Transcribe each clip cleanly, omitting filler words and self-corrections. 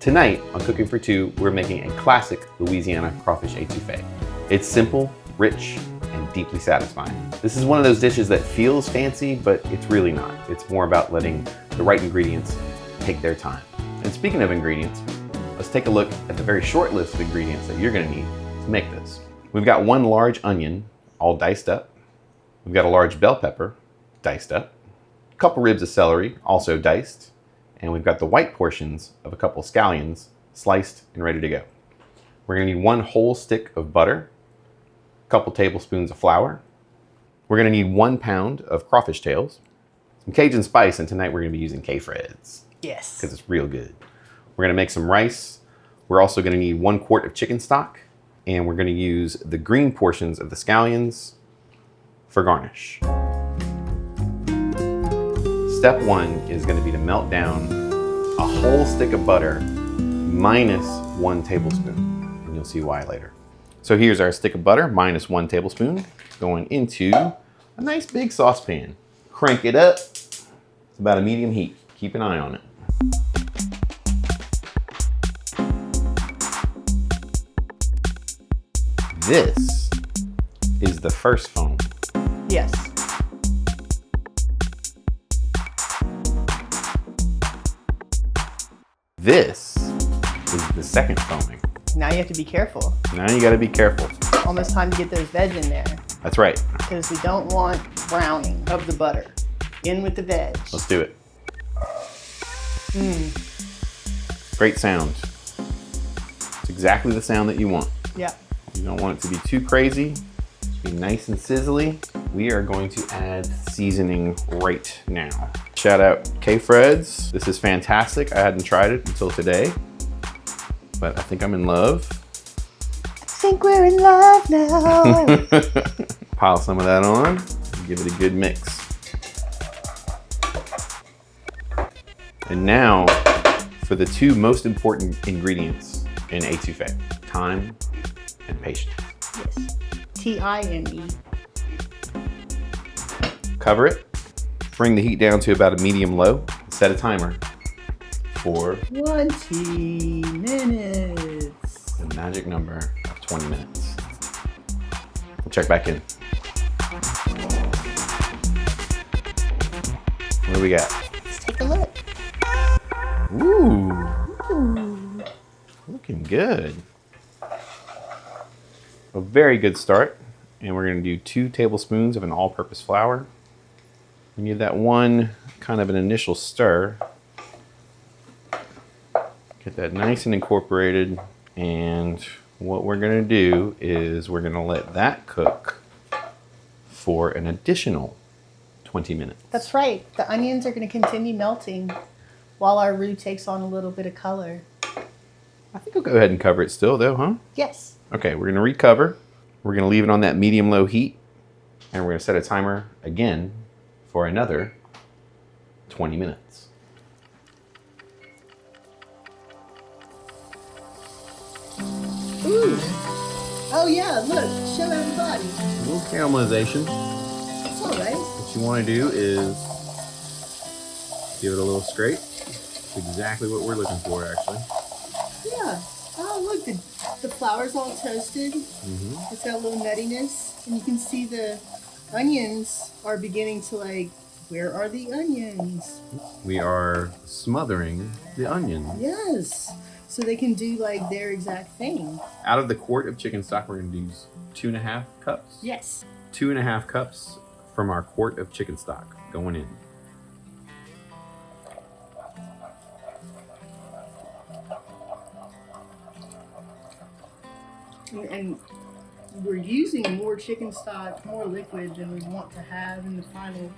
Tonight on Cooking for Two, we're making a classic Louisiana crawfish étouffée. It's simple, rich, and deeply satisfying. This is one of those dishes that feels fancy, but it's really not. It's more about letting the right ingredients take their time. And speaking of ingredients, let's take a look at the very short list of ingredients that you're gonna need to make this. We've got one large onion, all diced up. We've got a large bell pepper, diced up. A couple ribs of celery, also diced. And we've got the white portions of a couple scallions, sliced and ready to go. We're gonna need one whole stick of butter, a couple tablespoons of flour. We're gonna need 1 pound of crawfish tails, some Cajun spice, and tonight we're gonna be using K-Freds. Yes. Because it's real good. We're gonna make some rice. We're also gonna need 1 quart of chicken stock, and we're gonna use the green portions of the scallions for garnish. Step 1 is gonna be to melt down a whole stick of butter minus 1 tablespoon, and you'll see why later. So here's our stick of butter minus 1 tablespoon going into a nice big saucepan. Crank it up. It's about a medium heat. Keep an eye on it. This is the first foam. Yes. This is the second foaming. Now you have to be careful. Now you gotta be careful. Almost time to get those veg in there That's right. because we don't want browning of the butter. In with the veg. Let's do it. Great sound. It's exactly the sound that you want. Yeah. You don't want it to be too crazy. Just be nice and sizzly. We are going to add seasoning right now. Shout out K-Freds. This is fantastic. I hadn't tried it until today, but I think I'm in love. I think we're in love now. Pile some of that on, give it a good mix. And now for the 2 most important ingredients in étouffée: time and patience. Yes. T-I-M-E. Cover it, bring the heat down to about a medium low, set a timer for 20 minutes. the magic number of 20 minutes. We'll check back in. What do we got? Let's take a look. Ooh, looking good. A very good start. And we're gonna do 2 tablespoons of an all-purpose flour. We need that one kind of an initial stir. Get that nice and incorporated. And what we're gonna do is we're gonna let that cook for an additional 20 minutes. That's right. The onions are going to continue melting while our roux takes on a little bit of color. I think I'll go ahead and cover it still though, huh? Yes. Okay, we're gonna recover. We're gonna leave it on that medium-low heat, and we're gonna set a timer again for another 20 minutes. Ooh. Oh yeah, look, show everybody. A little caramelization. It's all right. What you wanna do is give it a little scrape. It's exactly what we're looking for, actually. Yeah. Oh, look, the flour's all toasted. It's got a little nuttiness. And you can see the onions are beginning to where are the onions? We are smothering the onions. Yes. So they can do their exact thing. Out of the quart of chicken stock, we're gonna use 2.5 cups. Yes. 2.5 cups from our quart of chicken stock going in. And we're using more chicken stock, more liquid than we want to have in the final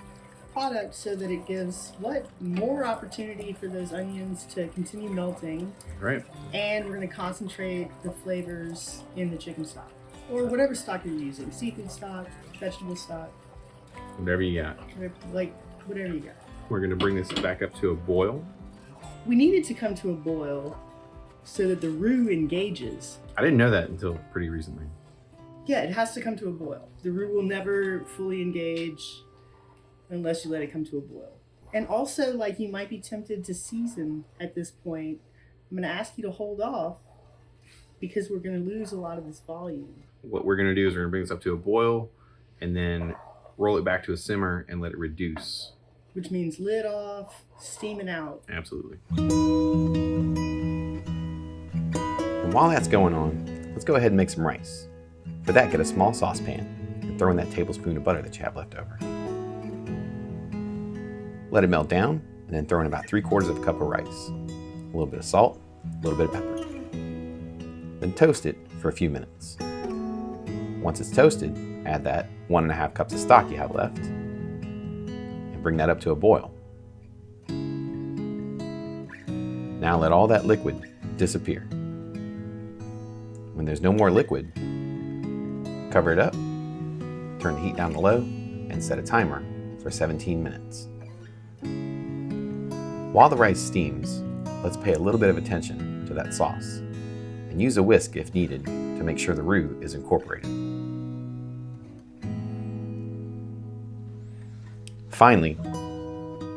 product so that it gives more opportunity for those onions to continue melting. Right. And we're going to concentrate the flavors in the chicken stock or whatever stock you're using, seafood stock, vegetable stock, Whatever you got. whatever you got. We're gonna bring this back up to a boil. We need it to come to a boil so that the roux engages. I didn't know that until pretty recently. Yeah, it has to come to a boil. The roux will never fully engage unless you let it come to a boil. And also, you might be tempted to season at this point I'm going to ask you to hold off because we're going to lose a lot of this volume. What we're gonna do is we're gonna bring this up to a boil and then roll it back to a simmer and let it reduce. Which means lid off, steaming out. Absolutely. And while that's going on, let's go ahead and make some rice. For that, get a small saucepan and throw in that tablespoon of butter that you have left over. Let it melt down and then throw in about 3/4 of a cup of rice. A little bit of salt, a little bit of pepper. Then toast it for a few minutes. Once it's toasted, add that 1.5 cups of stock you have left and bring that up to a boil. Now let all that liquid disappear. When there's no more liquid, cover it up, turn the heat down to low, and set a timer for 17 minutes. While the rice steams, let's pay a little bit of attention to that sauce and use a whisk if needed to make sure the roux is incorporated. Finally,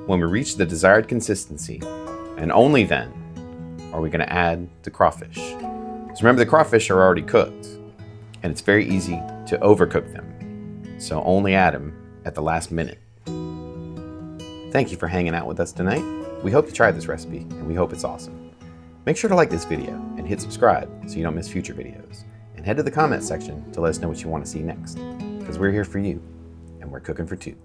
when we reach the desired consistency, and only then, are we going to add the crawfish. So remember, the crawfish are already cooked, and it's very easy to overcook them. So only add them at the last minute. Thank you for hanging out with us tonight. We hope you try this recipe, and we hope it's awesome. Make sure to like this video and hit subscribe so you don't miss future videos. And head to the comment section to let us know what you want to see next, because we're here for you, and we're cooking for two.